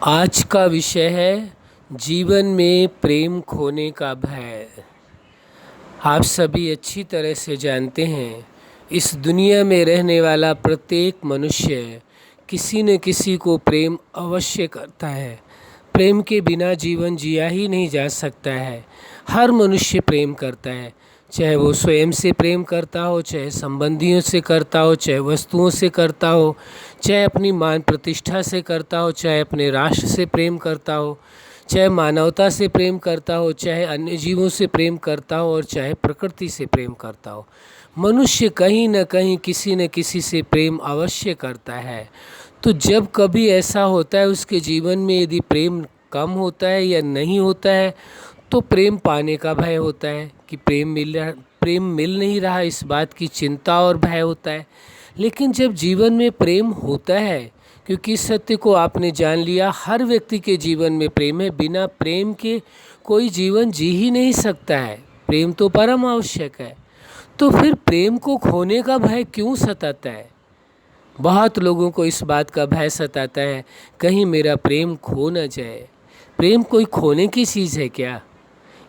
आज का विषय है जीवन में प्रेम खोने का भय। आप सभी अच्छी तरह से जानते हैं, इस दुनिया में रहने वाला प्रत्येक मनुष्य किसी न किसी को प्रेम अवश्य करता है। प्रेम के बिना जीवन जिया ही नहीं जा सकता है। हर मनुष्य प्रेम करता है, चाहे वो स्वयं से प्रेम करता हो, चाहे संबंधियों से करता हो, चाहे वस्तुओं से करता हो, चाहे अपनी मान प्रतिष्ठा से करता हो, चाहे अपने राष्ट्र से प्रेम करता हो, चाहे मानवता से प्रेम करता हो, चाहे अन्य जीवों से प्रेम करता हो और चाहे प्रकृति से प्रेम करता हो। मनुष्य कहीं न कहीं किसी न किसी से प्रेम अवश्य करता है। तो जब कभी ऐसा होता है उसके जीवन में, यदि प्रेम कम होता है या नहीं होता है, तो प्रेम पाने का भय होता है कि प्रेम मिल नहीं रहा, इस बात की चिंता और भय होता है। लेकिन जब जीवन में प्रेम होता है, क्योंकि इस सत्य को आपने जान लिया, हर व्यक्ति के जीवन में प्रेम है। बिना प्रेम के कोई जीवन जी ही नहीं सकता है। प्रेम तो परम आवश्यक है। तो फिर प्रेम को खोने का भय क्यों सताता है? बहुत लोगों को इस बात का भय सताता है, कहीं मेरा प्रेम खो न जाए। प्रेम कोई खोने की चीज़ है क्या?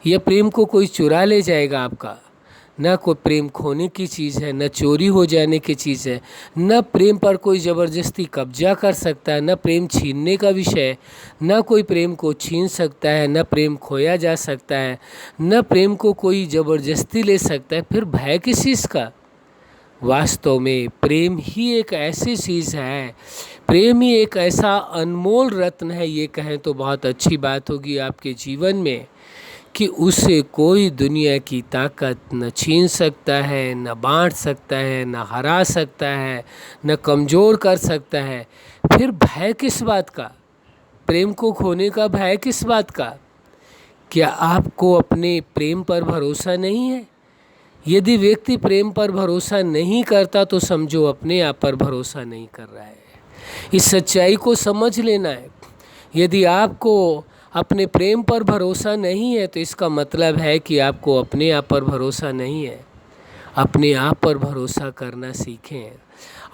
यह प्रेम को कोई चुरा ले जाएगा आपका? न कोई प्रेम खोने की चीज़ है, न चोरी हो जाने की चीज़ है, न प्रेम पर कोई ज़बरदस्ती कब्जा कर सकता है, न प्रेम छीनने का विषय है, न कोई प्रेम को छीन सकता है, न प्रेम खोया जा सकता है, न प्रेम को कोई ज़बरदस्ती ले सकता है। फिर भय किस चीज़ का? वास्तव में प्रेम ही एक ऐसी चीज़ है, प्रेम ही एक ऐसा अनमोल रत्न है, ये कहें तो बहुत अच्छी बात होगी आपके जीवन में, कि उसे कोई दुनिया की ताकत न छीन सकता है, न बांट सकता है, न हरा सकता है, न कमज़ोर कर सकता है। फिर भय किस बात का? प्रेम को खोने का भय किस बात का? क्या आपको अपने प्रेम पर भरोसा नहीं है? यदि व्यक्ति प्रेम पर भरोसा नहीं करता तो समझो अपने आप पर भरोसा नहीं कर रहा है। इस सच्चाई को समझ लेना है। यदि आपको अपने प्रेम पर भरोसा नहीं है तो इसका मतलब है कि आपको अपने आप पर भरोसा नहीं है। अपने आप पर भरोसा करना सीखें।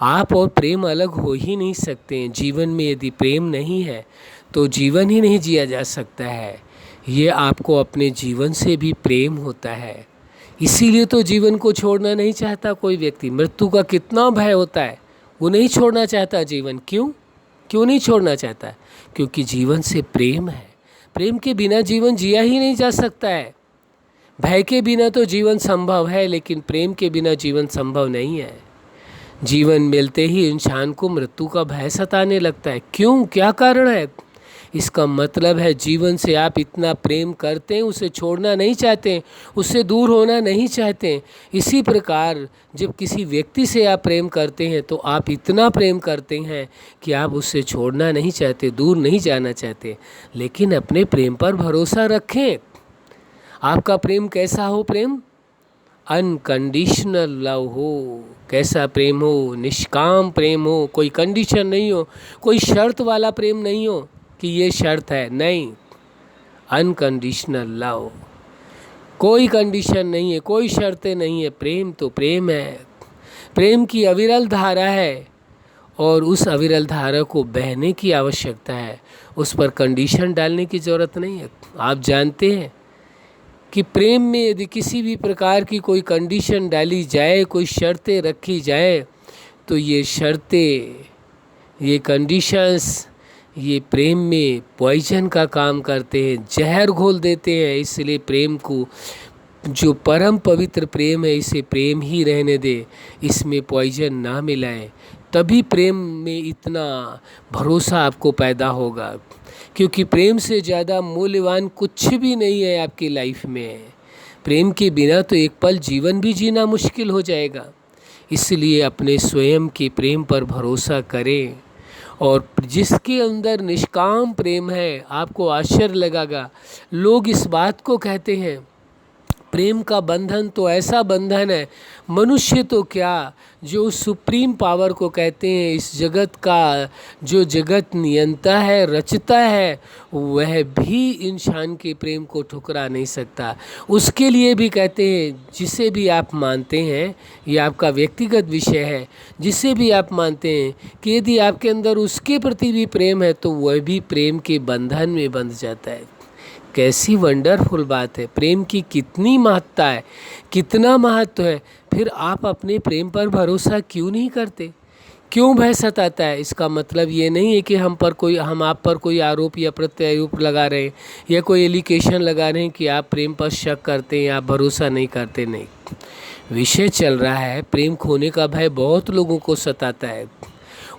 आप और प्रेम अलग हो ही नहीं सकते हैं। जीवन में यदि प्रेम नहीं है तो जीवन ही नहीं जिया जा सकता है। ये आपको अपने जीवन से भी प्रेम होता है। इसीलिए तो जीवन को छोड़ना नहीं चाहता कोई व्यक्ति। मृत्यु का कितना भय होता है, वो नहीं छोड़ना चाहता जीवन। क्यों नहीं छोड़ना चाहता? क्योंकि जीवन से प्रेम है। प्रेम के बिना जीवन जिया ही नहीं जा सकता है। भय के बिना तो जीवन संभव है, लेकिन प्रेम के बिना जीवन संभव नहीं है। जीवन मिलते ही इंसान को मृत्यु का भय सताने लगता है। क्यों? क्या कारण है? इसका मतलब है जीवन से आप इतना प्रेम करते हैं, उसे छोड़ना नहीं चाहते, उससे दूर होना नहीं चाहते। इसी प्रकार जब किसी व्यक्ति से आप प्रेम करते हैं तो आप इतना प्रेम करते हैं कि आप उससे छोड़ना नहीं चाहते, दूर नहीं जाना चाहते। लेकिन अपने प्रेम पर भरोसा रखें। आपका प्रेम कैसा हो? प्रेम अनकंडीशनल लव हो। कैसा प्रेम हो? निष्काम प्रेम हो, कोई कंडीशन नहीं हो, कोई शर्त वाला प्रेम नहीं हो कि ये शर्त है, नहीं। अनकंडीशनल लव, कोई कंडीशन नहीं है, कोई शर्तें नहीं है। प्रेम तो प्रेम है। प्रेम की अविरल धारा है और उस अविरल धारा को बहने की आवश्यकता है। उस पर कंडीशन डालने की ज़रूरत नहीं है। आप जानते हैं कि प्रेम में यदि किसी भी प्रकार की कोई कंडीशन डाली जाए, कोई शर्तें रखी जाए, तो ये शर्तें, ये कंडीशंस, ये प्रेम में पॉइजन का काम करते हैं, जहर घोल देते हैं। इसलिए प्रेम को, जो परम पवित्र प्रेम है, इसे प्रेम ही रहने दे, इसमें पॉइजन ना मिलाएं। तभी प्रेम में इतना भरोसा आपको पैदा होगा, क्योंकि प्रेम से ज़्यादा मूल्यवान कुछ भी नहीं है आपकी लाइफ में। प्रेम के बिना तो एक पल जीवन भी जीना मुश्किल हो जाएगा। इसलिए अपने स्वयं के प्रेम पर भरोसा करें, और जिसके अंदर निष्काम प्रेम है, आपको आश्चर्य लगेगा, लोग इस बात को कहते हैं प्रेम का बंधन तो ऐसा बंधन है, मनुष्य तो क्या, जो सुप्रीम पावर को कहते हैं, इस जगत का जो जगत नियंता है, रचता है, वह भी इंसान के प्रेम को ठुकरा नहीं सकता। उसके लिए भी कहते हैं, जिसे भी आप मानते हैं, ये आपका व्यक्तिगत विषय है, जिसे भी आप मानते हैं कि यदि आपके अंदर उसके प्रति भी प्रेम है तो वह भी प्रेम के बंधन में बंध जाता है। कैसी वंडरफुल बात है, प्रेम की कितनी महत्ता है, कितना महत्व है। फिर आप अपने प्रेम पर भरोसा क्यों नहीं करते, क्यों भय सताता है? इसका मतलब ये नहीं है कि हम आप पर कोई आरोप या प्रत्यारोप लगा रहे हैं या कोई एलिगेशन लगा रहे हैं कि आप प्रेम पर शक करते हैं, आप भरोसा नहीं करते। नहीं, विषय चल रहा है प्रेम खोने का भय बहुत लोगों को सताता है।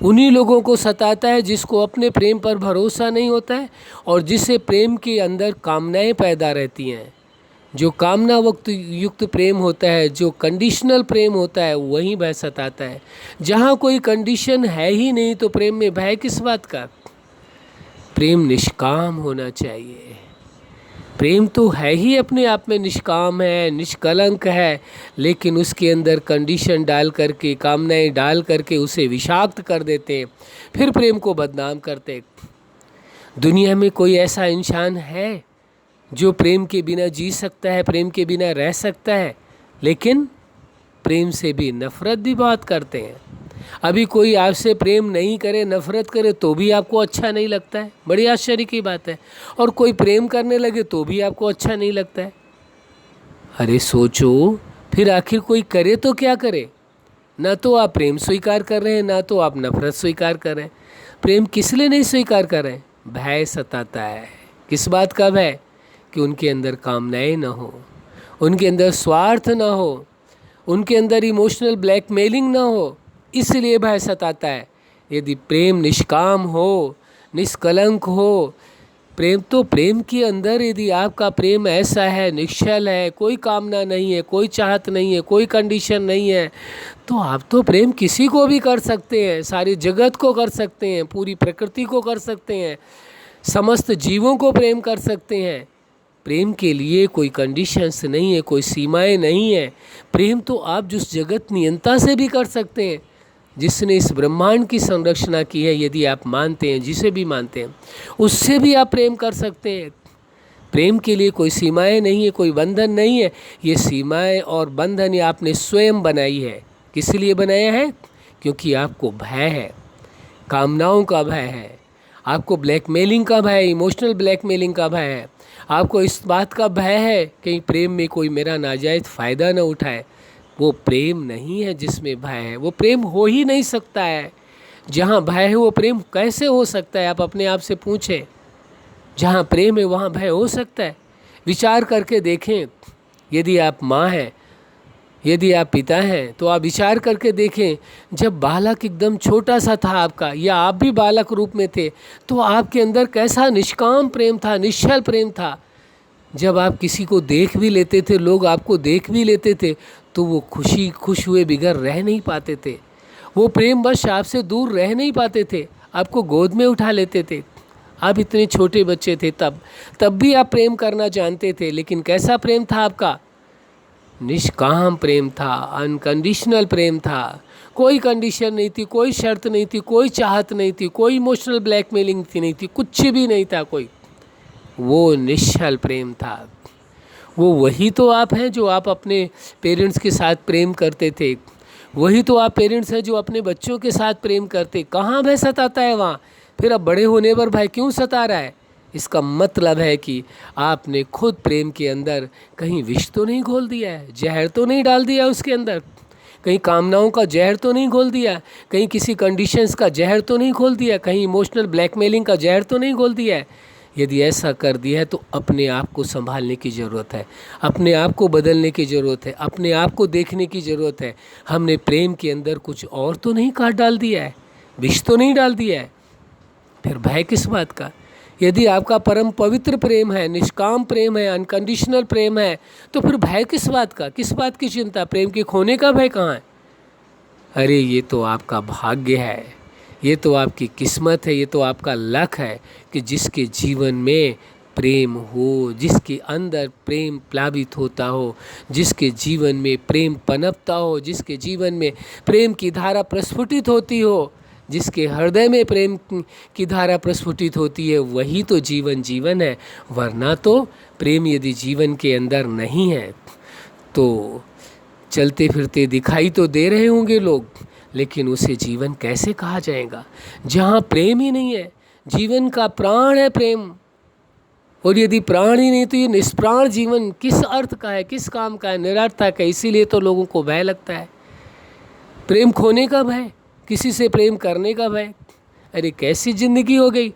उन्हीं लोगों को सताता है जिसको अपने प्रेम पर भरोसा नहीं होता है और जिसे प्रेम के अंदर कामनाएं पैदा रहती हैं। जो कामना वक्त युक्त प्रेम होता है, जो कंडीशनल प्रेम होता है, वही भय सताता है। जहाँ कोई कंडीशन है ही नहीं तो प्रेम में भय किस बात का? प्रेम निष्काम होना चाहिए। प्रेम तो है ही अपने आप में निष्काम है, निष्कलंक है, लेकिन उसके अंदर कंडीशन डाल करके, कामनाएं डाल करके उसे विषाक्त कर देते हैं, फिर प्रेम को बदनाम करते हैं। दुनिया में कोई ऐसा इंसान है जो प्रेम के बिना जी सकता है, प्रेम के बिना रह सकता है, लेकिन प्रेम से भी नफरत भी बहुत करते हैं। अभी कोई आपसे प्रेम नहीं करे, नफरत करे तो भी आपको अच्छा नहीं लगता है, बड़ी आश्चर्य की बात है। और कोई प्रेम करने लगे तो भी आपको अच्छा नहीं लगता है। अरे सोचो, फिर आखिर कोई करे तो क्या करे? ना तो आप प्रेम स्वीकार कर रहे हैं, ना तो आप नफरत स्वीकार कर रहे हैं। प्रेम किस लिए नहीं स्वीकार कर रहे हैं? भय सताता है। किस बात का भय? कि उनके अंदर कामनाएं ना हो, उनके अंदर स्वार्थ ना हो, उनके अंदर इमोशनल ब्लैकमेलिंग ना हो, इसलिए भय सताता है। यदि प्रेम निष्काम हो, निष्कलंक हो, प्रेम के अंदर यदि आपका प्रेम ऐसा है, निश्चल है, कोई कामना नहीं है, कोई चाहत नहीं है, कोई कंडीशन नहीं है, तो आप तो प्रेम किसी को भी कर सकते हैं, सारी जगत को कर सकते हैं, पूरी प्रकृति को कर सकते हैं, समस्त जीवों को प्रेम कर सकते हैं। प्रेम के लिए कोई कंडीशंस नहीं है, कोई सीमाएं नहीं है। प्रेम तो आप जिस जगत नियंता से भी कर सकते हैं, जिसने इस ब्रह्मांड की संरचना की है, यदि आप मानते हैं, जिसे भी मानते हैं, उससे भी आप प्रेम कर सकते हैं। प्रेम के लिए कोई सीमाएं नहीं है, कोई बंधन नहीं है। ये सीमाएं और बंधन ये आपने स्वयं बनाई है। किस लिए बनाया है? क्योंकि आपको भय है, कामनाओं का भय है, आपको ब्लैकमेलिंग का भय है, इमोशनल ब्लैकमेलिंग का भय है, आपको इस बात का भय है कि प्रेम में कोई मेरा नाजायज़ फ़ायदा न उठाए। वो प्रेम नहीं है जिसमें भय है, वो प्रेम हो ही नहीं सकता है। जहाँ भय है वो प्रेम कैसे हो सकता है? आप अपने आप से पूछें। जहाँ प्रेम है वहाँ भय हो सकता है? विचार करके देखें। यदि आप माँ हैं, यदि आप पिता हैं, तो आप विचार करके देखें, जब बालक एकदम छोटा सा था आपका, या आप भी बालक रूप में थे, तो आपके अंदर कैसा निष्काम प्रेम था, निश्चल प्रेम था। जब आप किसी को देख भी लेते थे, लोग आपको देख भी लेते थे, तो वो खुश हुए बिगड़ रह नहीं पाते थे। वो प्रेम बस आपसे दूर रह नहीं पाते थे, आपको गोद में उठा लेते थे। आप इतने छोटे बच्चे थे तब भी आप प्रेम करना जानते थे। लेकिन कैसा प्रेम था आपका? निष्काम प्रेम था, अनकंडीशनल प्रेम था। कोई कंडीशन नहीं थी, कोई शर्त नहीं थी, कोई चाहत नहीं थी, कोई इमोशनल ब्लैकमेलिंग नहीं थी, कुछ भी नहीं था कोई। वो निश्चल प्रेम था। वो वही तो आप हैं जो आप अपने पेरेंट्स के साथ प्रेम करते थे। वही तो आप पेरेंट्स हैं जो अपने बच्चों के साथ प्रेम करते। कहाँ भय सताता है वहाँ? फिर अब बड़े होने पर भय क्यों सता रहा है? इसका मतलब है कि आपने खुद प्रेम के अंदर कहीं विष तो नहीं घोल दिया है, जहर तो नहीं डाल दिया उसके अंदर, कहीं कामनाओं का जहर तो नहीं घोल दिया, कहीं किसी कंडीशंस का जहर तो नहीं घोल दिया, कहीं इमोशनल ब्लैकमेलिंग का जहर तो नहीं घोल दिया है। यदि ऐसा कर दिया है तो अपने आप को संभालने की ज़रूरत है, अपने आप को बदलने की ज़रूरत है, अपने आप को देखने की ज़रूरत है। हमने प्रेम के अंदर कुछ और तो नहीं काट डाल दिया है, विष तो नहीं डाल दिया है। फिर भय किस बात का? यदि आपका परम पवित्र प्रेम है, निष्काम प्रेम है, अनकंडीशनल प्रेम है, तो फिर भय किस बात का? किस बात की चिंता? प्रेम के खोने का भय कहाँ है? अरे ये तो आपका भाग्य है, ये तो आपकी किस्मत है, ये तो आपका लक है कि जिसके जीवन में प्रेम हो, जिसके अंदर प्रेम प्लावित होता हो, जिसके जीवन में प्रेम पनपता हो, जिसके जीवन में प्रेम की धारा प्रस्फुटित होती हो, जिसके हृदय में प्रेम की धारा प्रस्फुटित होती है, वही तो जीवन है। वरना तो प्रेम यदि जीवन के अंदर नहीं है तो चलते फिरते दिखाई तो दे रहे होंगे लोग, लेकिन उसे जीवन कैसे कहा जाएगा जहाँ प्रेम ही नहीं है। जीवन का प्राण है प्रेम, और यदि प्राण ही नहीं तो ये निष्प्राण जीवन किस अर्थ का है, किस काम का है, निरर्थक है। इसीलिए तो लोगों को भय लगता है, प्रेम खोने का भय, किसी से प्रेम करने का भय। अरे कैसी ज़िंदगी हो गई,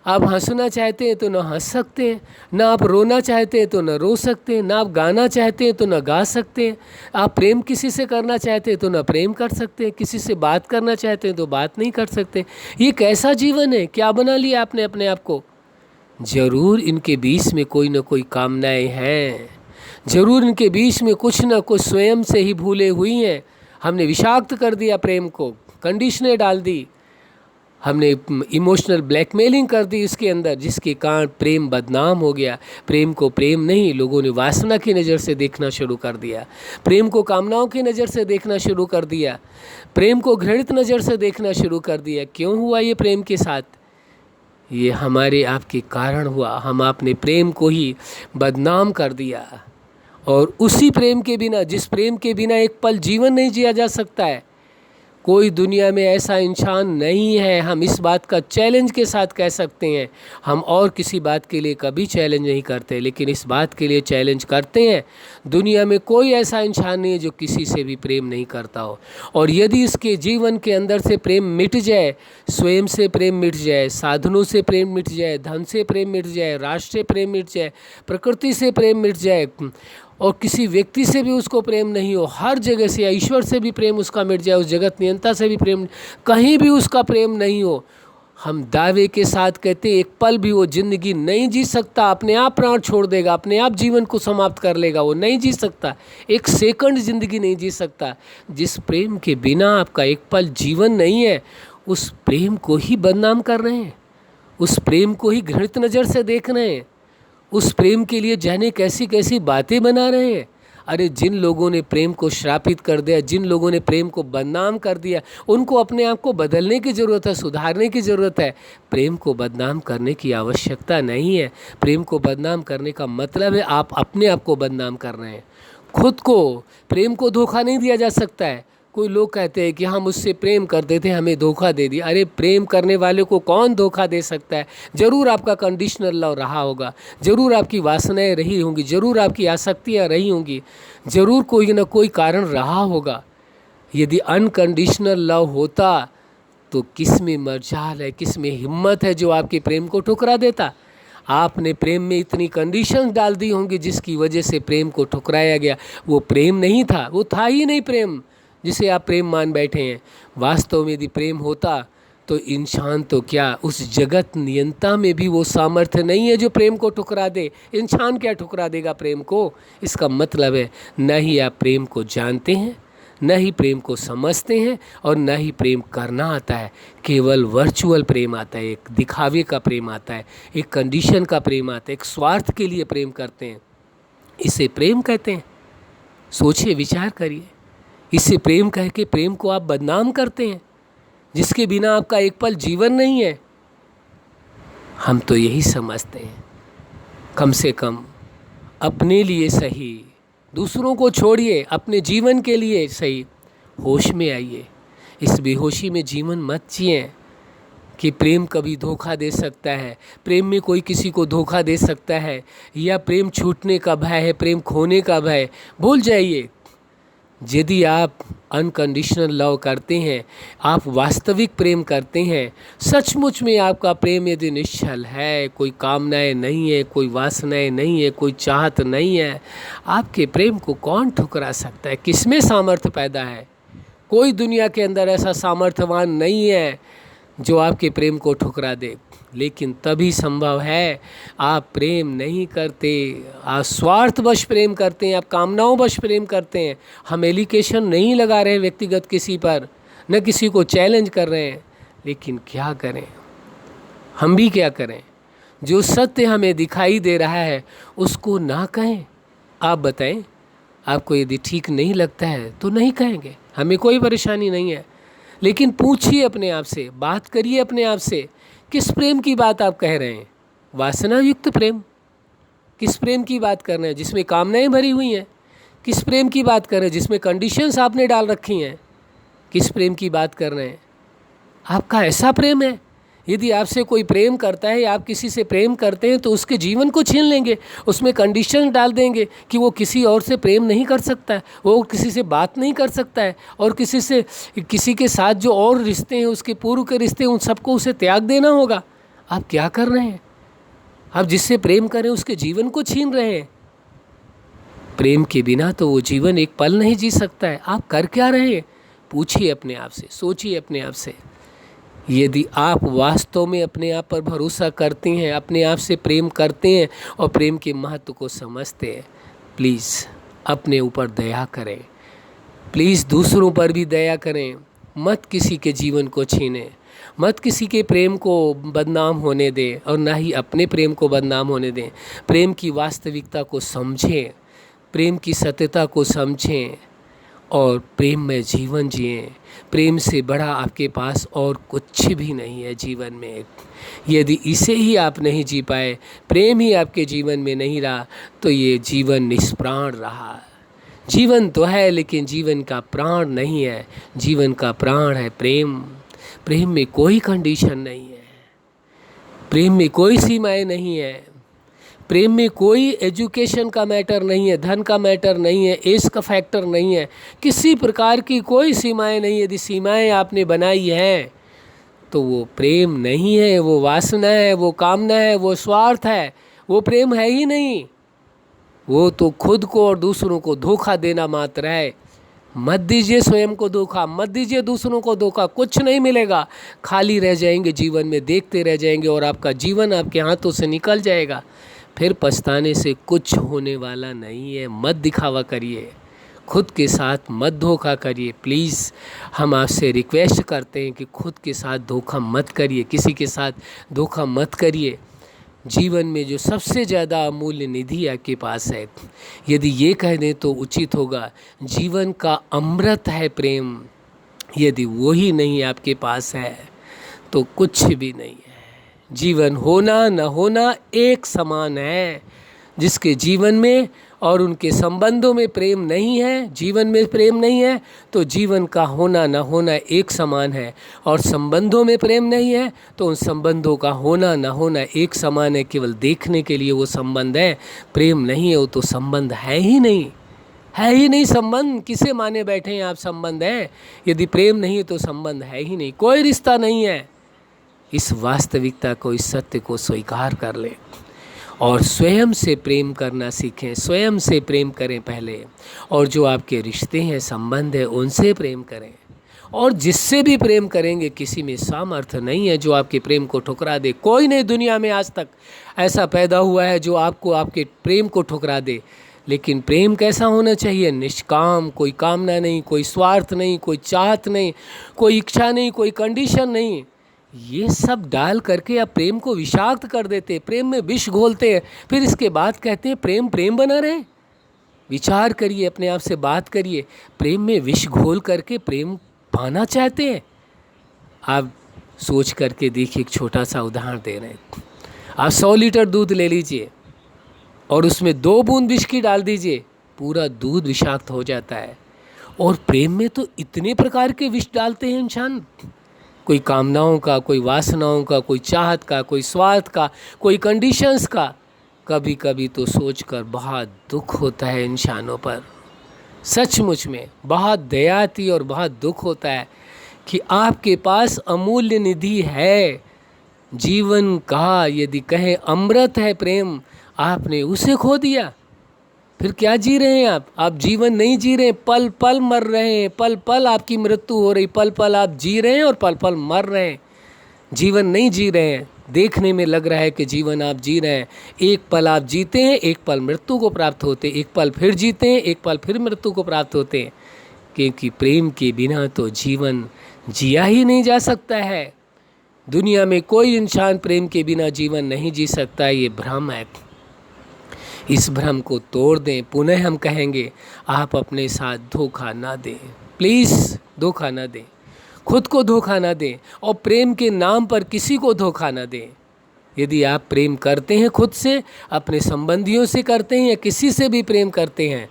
आप हंसना चाहते हैं तो ना हंस सकते हैं, ना आप रोना चाहते हैं तो ना रो सकते हैं, ना आप गाना चाहते हैं तो ना गा सकते हैं, आप प्रेम किसी से करना चाहते हैं तो ना प्रेम कर सकते हैं, किसी से बात करना चाहते हैं तो बात नहीं कर सकते। ये कैसा जीवन है, क्या बना लिया आपने अपने आप को। ज़रूर इनके बीच में कोई ना कोई कामनाएं हैं, ज़रूर इनके बीच में कुछ ना कुछ स्वयं से ही भूले हुई हैं। हमने विषाक्त कर दिया प्रेम को, कंडीशनें डाल दी, हमने इमोशनल ब्लैकमेलिंग कर दी इसके अंदर, जिसके कारण प्रेम बदनाम हो गया। प्रेम को प्रेम नहीं, लोगों ने वासना की नज़र से देखना शुरू कर दिया, प्रेम को कामनाओं की नज़र से देखना शुरू कर दिया, प्रेम को घृणित नज़र से देखना शुरू कर दिया। क्यों हुआ ये प्रेम के साथ? ये हमारे आपके कारण हुआ। हम आपने प्रेम को ही बदनाम कर दिया, और उसी प्रेम के बिना, जिस प्रेम के बिना एक पल जीवन नहीं जिया जा सकता है, कोई दुनिया में ऐसा इंसान नहीं है। हम इस बात का चैलेंज के साथ कह सकते हैं। हम और किसी बात के लिए कभी चैलेंज नहीं करते, लेकिन इस बात के लिए चैलेंज करते हैं, दुनिया में कोई ऐसा इंसान नहीं है जो किसी से भी प्रेम नहीं करता हो। और यदि इसके जीवन के अंदर से प्रेम मिट जाए, स्वयं से प्रेम मिट जाए, साधनों से प्रेम मिट जाए, धन से प्रेम मिट जाए, राष्ट्र से प्रेम मिट जाए, प्रकृति से प्रेम मिट जाए, और किसी व्यक्ति से भी उसको प्रेम नहीं हो, हर जगह से, ईश्वर से भी प्रेम उसका मिट जाए, उस जगत नियंता से भी प्रेम, कहीं भी उसका प्रेम नहीं हो, हम दावे के साथ कहते एक पल भी वो ज़िंदगी नहीं जी सकता, अपने आप प्राण छोड़ देगा, अपने आप जीवन को समाप्त कर लेगा, वो नहीं जी सकता, एक सेकंड ज़िंदगी नहीं जी सकता। जिस प्रेम के बिना आपका एक पल जीवन नहीं है, उस प्रेम को ही बदनाम कर रहे हैं, उस प्रेम को ही घृणित नज़र से देख रहे हैं, उस प्रेम के लिए जाने कैसी कैसी बातें बना रहे हैं। अरे जिन लोगों ने प्रेम को श्रापित कर दिया, जिन लोगों ने प्रेम को बदनाम कर दिया, उनको अपने आप को बदलने की ज़रूरत है, सुधारने की ज़रूरत है। प्रेम को बदनाम करने की आवश्यकता नहीं है। प्रेम को बदनाम करने का मतलब है आप अपने आप को बदनाम कर रहे हैं, खुद को। प्रेम को धोखा नहीं दिया जा सकता है। कोई लोग कहते हैं कि हम उससे प्रेम करते थे, हमें धोखा दे दिया। अरे प्रेम करने वाले को कौन धोखा दे सकता है? ज़रूर आपका कंडीशनल लव रहा होगा, ज़रूर आपकी वासनाएं रही होंगी, ज़रूर आपकी आसक्तियां रही होंगी, ज़रूर कोई ना कोई कारण रहा होगा। यदि अनकंडीशनल लव होता तो किस में मजाल है, किस में हिम्मत है जो आपके प्रेम को ठुकरा देता? आपने प्रेम में इतनी कंडीशंस डाल दी होंगी जिसकी वजह से प्रेम को ठुकराया गया। वो प्रेम नहीं था, वो था ही नहीं प्रेम जिसे आप प्रेम मान बैठे हैं। वास्तव में यदि प्रेम होता तो इंसान तो क्या, उस जगत नियंता में भी वो सामर्थ्य नहीं है जो प्रेम को ठुकरा दे। इंसान क्या ठुकरा देगा प्रेम को? इसका मतलब है न ही आप प्रेम को जानते हैं, न ही प्रेम को समझते हैं, और न ही प्रेम करना आता है। केवल वर्चुअल प्रेम आता है, एक दिखावे का प्रेम आता है, एक कंडीशन का प्रेम आता है, एक स्वार्थ के लिए प्रेम करते हैं। इसे प्रेम कहते हैं? सोचिए, विचार करिए। इसे प्रेम कह के प्रेम को आप बदनाम करते हैं, जिसके बिना आपका एक पल जीवन नहीं है। हम तो यही समझते हैं, कम से कम अपने लिए सही, दूसरों को छोड़िए, अपने जीवन के लिए सही होश में आइए। इस बेहोशी में जीवन मत जिए कि प्रेम कभी धोखा दे सकता है, प्रेम में कोई किसी को धोखा दे सकता है, या प्रेम छूटने का भय है, प्रेम खोने का भय। भूल जाइए। यदि आप अनकंडीशनल लव करते हैं, आप वास्तविक प्रेम करते हैं, सचमुच में आपका प्रेम यदि निश्चल है, कोई कामनाएं नहीं है, कोई वासनाएं नहीं है, कोई चाहत नहीं है, आपके प्रेम को कौन ठुकरा सकता है? किसमें सामर्थ्य पैदा है? कोई दुनिया के अंदर ऐसा सामर्थ्यवान नहीं है जो आपके प्रेम को ठुकरा दे। लेकिन तभी संभव है, आप प्रेम नहीं करते, आप स्वार्थवश प्रेम करते हैं, आप कामनाओं वश प्रेम करते हैं। हम एलिगेशन नहीं लगा रहे व्यक्तिगत किसी पर, न किसी को चैलेंज कर रहे हैं, लेकिन क्या करें, हम भी क्या करें? जो सत्य हमें दिखाई दे रहा है उसको ना कहें। आप बताएं, आपको यदि ठीक नहीं लगता है तो नहीं कहेंगे, हमें कोई परेशानी नहीं है। लेकिन पूछिए अपने आप से, बात करिए अपने आप से, किस प्रेम की बात आप कह रहे हैं? वासना युक्त प्रेम? किस प्रेम की बात कर रहे हैं जिसमें कामनाएं भरी हुई हैं? किस प्रेम की बात कर रहे हैं जिसमें कंडीशंस आपने डाल रखी हैं? किस प्रेम की बात कर रहे हैं? आपका ऐसा प्रेम है, यदि आपसे कोई प्रेम करता है या आप किसी से प्रेम करते हैं तो उसके जीवन को छीन लेंगे, उसमें कंडीशन डाल देंगे कि वो किसी और से प्रेम नहीं कर सकता है, वो किसी से बात नहीं कर सकता है, और किसी के साथ जो और रिश्ते हैं, उसके पूर्व के रिश्ते, उन सबको उसे त्याग देना होगा। आप क्या कर रहे हैं? आप जिससे प्रेम करें उसके जीवन को छीन रहे हैं। प्रेम के बिना तो वो जीवन एक पल नहीं जी सकता है। आप कर क्या रहे हैं? पूछिए अपने आप से, सोचिए अपने आप से। यदि आप वास्तव में अपने आप पर भरोसा करते हैं, अपने आप से प्रेम करते हैं और प्रेम के महत्व को समझते हैं, प्लीज़ अपने ऊपर दया करें, प्लीज़ दूसरों पर भी दया करें। मत किसी के जीवन को छीनें, मत किसी के प्रेम को बदनाम होने दें और ना ही अपने प्रेम को बदनाम होने दें। प्रेम की वास्तविकता को समझें, प्रेम की सत्यता को समझें और प्रेम में जीवन जिएं। प्रेम से बड़ा आपके पास और कुछ भी नहीं है जीवन में। यदि इसे ही आप नहीं जी पाए, प्रेम ही आपके जीवन में नहीं रहा, तो ये जीवन निष्प्राण रहा। जीवन तो है लेकिन जीवन का प्राण नहीं है। जीवन का प्राण है प्रेम। प्रेम में कोई कंडीशन नहीं है, प्रेम में कोई सीमाएं नहीं है, प्रेम में कोई एजुकेशन का मैटर नहीं है, धन का मैटर नहीं है, एज का फैक्टर नहीं है, किसी प्रकार की कोई सीमाएं नहीं है। यदि सीमाएं आपने बनाई हैं तो वो प्रेम नहीं है, वो वासना है, वो कामना है, वो स्वार्थ है, वो प्रेम है ही नहीं। वो तो खुद को और दूसरों को धोखा देना मात्र है। मत दीजिए स्वयं को धोखा, मत दीजिए दूसरों को धोखा, कुछ नहीं मिलेगा। खाली रह जाएंगे जीवन में, देखते रह जाएंगे और आपका जीवन आपके हाथों से निकल जाएगा। फिर पछताने से कुछ होने वाला नहीं है। मत दिखावा करिए, खुद के साथ मत धोखा करिए। प्लीज़ हम आपसे रिक्वेस्ट करते हैं कि खुद के साथ धोखा मत करिए, किसी के साथ धोखा मत करिए। जीवन में जो सबसे ज़्यादा अमूल्य निधि आपके पास है, यदि ये कह दें तो उचित होगा, जीवन का अमृत है प्रेम। यदि वो ही नहीं आपके पास है तो कुछ भी नहीं है। जीवन होना न होना एक समान है। जिसके जीवन में और उनके संबंधों में प्रेम नहीं है, जीवन में प्रेम नहीं है, तो जीवन का होना न होना एक समान है। और संबंधों में प्रेम नहीं है तो उन संबंधों का होना न होना एक समान है। केवल देखने के लिए वो संबंध है, प्रेम नहीं है वो तो संबंध है ही नहीं, है ही नहीं। संबंध किसे माने बैठे हैं आप? संबंध है, यदि प्रेम नहीं है तो संबंध है ही नहीं, कोई रिश्ता नहीं है। इस वास्तविकता को, इस सत्य को स्वीकार कर लें और स्वयं से प्रेम करना सीखें। स्वयं से प्रेम करें पहले, और जो आपके रिश्ते हैं, संबंध है, उनसे प्रेम करें। और जिससे भी प्रेम करेंगे, किसी में सामर्थ्य नहीं है जो आपके प्रेम को ठुकरा दे। कोई नहीं दुनिया में आज तक ऐसा पैदा हुआ है जो आपको आपके प्रेम को ठुकरा दे। लेकिन प्रेम कैसा होना चाहिए? निष्काम, कोई कामना नहीं, कोई स्वार्थ नहीं, कोई चाहत नहीं, कोई इच्छा नहीं, कोई कंडीशन नहीं। ये सब डाल करके आप प्रेम को विषाक्त कर देते, प्रेम में विष घोलते हैं, फिर इसके बाद कहते हैं प्रेम प्रेम बना रहे। विचार करिए, अपने आप से बात करिए। प्रेम में विष घोल करके प्रेम पाना चाहते हैं? आप सोच करके देखिए, एक छोटा सा उदाहरण दे रहे हैं। आप 100 लीटर दूध ले लीजिए और उसमें 2 बूंद विष की डाल दीजिए, पूरा दूध विषाक्त हो जाता है। और प्रेम में तो इतने प्रकार के विष डालते हैं इंसान, कोई कामनाओं का, कोई वासनाओं का, कोई चाहत का, कोई स्वार्थ का, कोई कंडीशंस का। कभी कभी तो सोचकर बहुत दुख होता है इंसानों पर, सचमुच में बहुत दया आती और बहुत दुख होता है कि आपके पास अमूल्य निधि है, जीवन का यदि कहें अमृत है प्रेम, आपने उसे खो दिया। फिर क्या जी रहे हैं आप? आप जीवन नहीं जी रहे हैं, पल पल मर रहे हैं, पल पल आपकी मृत्यु हो रही, पल पल आप जी रहे हैं और पल पल मर रहे हैं। जीवन नहीं जी रहे हैं। देखने में लग रहा है कि जीवन आप जी रहे हैं। एक पल आप जीते हैं, एक पल मृत्यु को प्राप्त होते हैं, एक पल फिर जीते हैं, एक पल फिर मृत्यु को प्राप्त होते हैं। क्योंकि प्रेम के बिना तो जीवन जिया ही नहीं जा सकता है। दुनिया में कोई इंसान प्रेम के बिना जीवन नहीं जी सकता, ये भ्रम है। इस भ्रम को तोड़ दें। पुनः हम कहेंगे, आप अपने साथ धोखा ना दें, प्लीज़ धोखा ना दें, खुद को धोखा ना दें और प्रेम के नाम पर किसी को धोखा ना दें। यदि आप प्रेम करते हैं, खुद से, अपने संबंधियों से करते हैं या किसी से भी प्रेम करते हैं,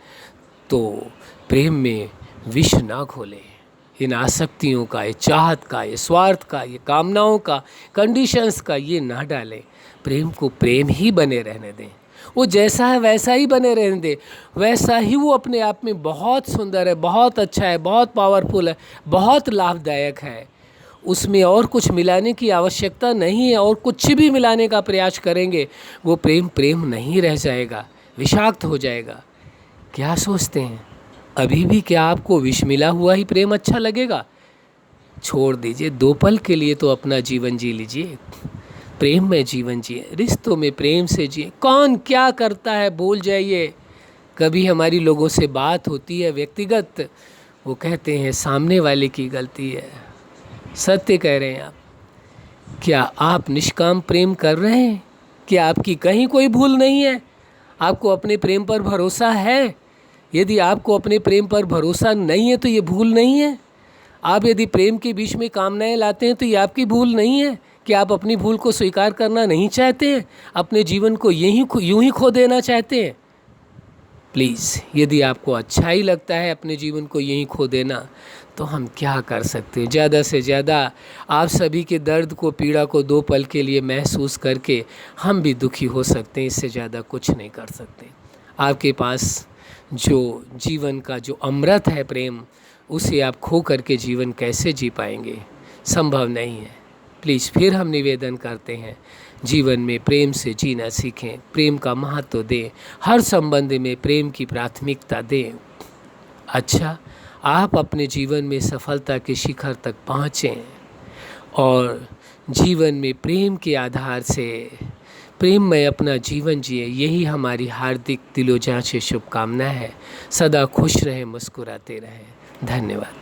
तो प्रेम में विष ना घोलें। इन आसक्तियों का, ये चाहत का, ये स्वार्थ का, ये कामनाओं का, कंडीशंस का ये ना डालें। प्रेम को प्रेम ही बने रहने दें। वो जैसा है वैसा ही बने रहने दें। वैसा ही वो अपने आप में बहुत सुंदर है, बहुत अच्छा है, बहुत पावरफुल है, बहुत लाभदायक है। उसमें और कुछ मिलाने की आवश्यकता नहीं है। और कुछ भी मिलाने का प्रयास करेंगे, वो प्रेम प्रेम नहीं रह जाएगा, विषाक्त हो जाएगा। क्या सोचते हैं? अभी भी क्या आपको विष मिला हुआ ही प्रेम अच्छा लगेगा? छोड़ दीजिए, 2 पल के लिए तो अपना जीवन जी लीजिए, प्रेम में जीवन जिए, रिश्तों में प्रेम से जिए। कौन क्या करता है भूल जाइए। कभी हमारी लोगों से बात होती है व्यक्तिगत, वो कहते हैं सामने वाले की गलती है। सत्य कह रहे हैं आप। क्या आप निष्काम प्रेम कर रहे हैं? क्या आपकी कहीं कोई भूल नहीं है? आपको अपने प्रेम पर भरोसा है? यदि आपको अपने प्रेम पर भरोसा नहीं है तो ये भूल नहीं है। आप यदि प्रेम के बीच में कामनाएं लाते हैं तो ये आपकी भूल नहीं है कि आप अपनी भूल को स्वीकार करना नहीं चाहते हैं, अपने जीवन को यूं ही खो देना चाहते हैं। प्लीज़, यदि आपको अच्छा ही लगता है अपने जीवन को यहीं खो देना, तो हम क्या कर सकते हैं? ज़्यादा से ज़्यादा आप सभी के दर्द को, पीड़ा को 2 पल के लिए महसूस करके हम भी दुखी हो सकते हैं। इससे ज़्यादा कुछ नहीं कर सकते। आपके पास जो जीवन का जो अमृत है प्रेम, उसे आप खो करके जीवन कैसे जी पाएंगे? संभव नहीं है। प्लीज़ फिर हम निवेदन करते हैं, जीवन में प्रेम से जीना सीखें, प्रेम का महत्व दें, हर संबंध में प्रेम की प्राथमिकता दें। अच्छा, आप अपने जीवन में सफलता के शिखर तक पहुँचें और जीवन में प्रेम के आधार से प्रेम में अपना जीवन जिए। यही हमारी हार्दिक दिलोजां से शुभकामना है। सदा खुश रहें, मुस्कुराते रहें। धन्यवाद।